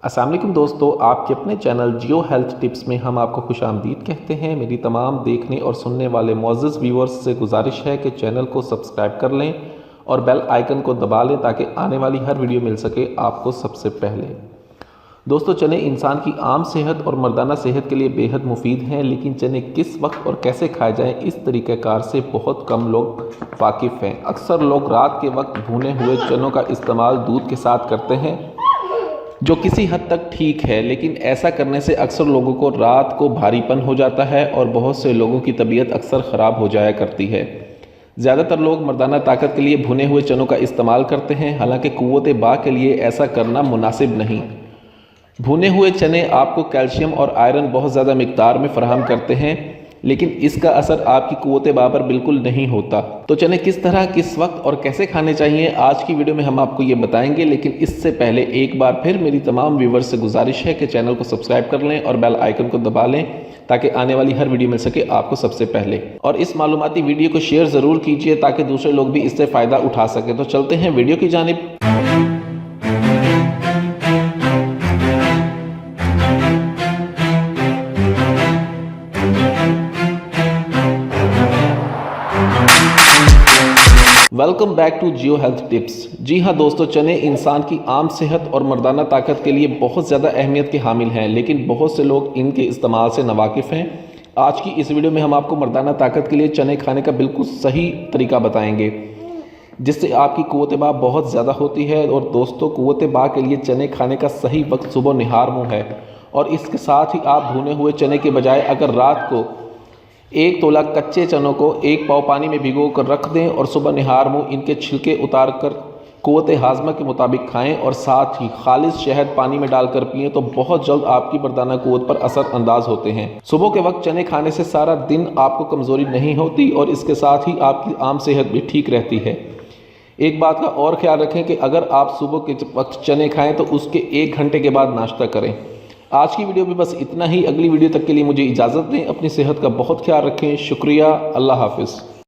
अस्सलाम वालेकुम दोस्तों, आपके अपने चैनल जियो हेल्थ टिप्स में हम आपको खुशामदीद कहते हैं। मेरी तमाम देखने और सुनने वाले मुअज़्ज़ज़ व्यूअर्स से गुजारिश है कि चैनल को सब्सक्राइब कर लें और बेल आइकन को दबा लें ताकि आने वाली हर वीडियो मिल सके आपको सबसे पहले। दोस्तों, चने इंसान की आम सेहत और मर्दाना सेहत के लिए बेहद मुफीद हैं, लेकिन चने किस वक्त और कैसे खाए जाएं इस तरीक़ाकार से बहुत कम लोग वाकिफ़ हैं। अक्सर लोग रात के वक्त भुने हुए चनों का इस्तेमाल दूध के साथ करते हैं, जो किसी हद तक ठीक है, लेकिन ऐसा करने से अक्सर लोगों को रात को भारीपन हो जाता है और बहुत से लोगों की तबीयत अक्सर ख़राब हो जाया करती है। ज़्यादातर लोग मर्दाना ताकत के लिए भुने हुए चनों का इस्तेमाल करते हैं, हालांकि क़ुव्वत बा के लिए ऐसा करना मुनासिब नहीं। भुने हुए चने आपको कैल्शियम और आयरन बहुत ज़्यादा मिकदार में फ़राहम करते हैं, लेकिन इसका असर आपकी क़ुव्वत बा पर बिल्कुल नहीं होता। तो चने किस तरह, किस वक्त और कैसे खाने चाहिए, आज की वीडियो में हम आपको ये बताएंगे। लेकिन इससे पहले एक बार फिर मेरी तमाम व्यूवर्स से गुजारिश है कि चैनल को सब्सक्राइब कर लें और बेल आइकन को दबा लें ताकि आने वाली हर वीडियो मिल सके आपको सबसे पहले। और इस मालूमाती वीडियो को शेयर ज़रूर कीजिए ताकि दूसरे लोग भी इससे फ़ायदा उठा सकें। तो चलते हैं वीडियो की जानिब। Welcome back to Jio health tips. जी हाँ दोस्तों, चने इंसान की आम सेहत और मर्दाना ताकत के लिए बहुत ज़्यादा अहमियत के हामिल हैं, लेकिन बहुत से लोग इनके इस्तेमाल से नावाकिफ़ हैं। आज की इस वीडियो में हम आपको मर्दाना ताकत के लिए चने खाने का बिल्कुल सही तरीका बताएंगे, जिससे आपकी क़ुव्वत बा बहुत ज़्यादा होती है। और दोस्तों, क़ुव्वत बा के लिए चने खाने का सही वक्त सुबह निहार मुँह है। और इसके साथ ही आप भुने हुए चने के बजाय अगर रात को 1 तोला कच्चे चनों को 1 पाव पानी में भिगो कर रख दें और सुबह निहार मुँह इनके छिलके उतार कर क़ुव्वत हाज़मा के मुताबिक खाएं और साथ ही खालिस शहद पानी में डालकर पिएं, तो बहुत जल्द आपकी मर्दाना क़ुव्वत पर असर अंदाज होते हैं। सुबह के वक्त चने खाने से सारा दिन आपको कमज़ोरी नहीं होती और इसके साथ ही आपकी आम सेहत भी ठीक रहती है। एक बात का और ख्याल रखें कि अगर आप सुबह के वक्त चने खाएँ तो उसके 1 घंटे के बाद नाश्ता करें। आज की वीडियो में बस इतना ही। अगली वीडियो तक के लिए मुझे इजाज़त दें। अपनी सेहत का बहुत ख्याल रखें। शुक्रिया। अल्लाह हाफ़िज़।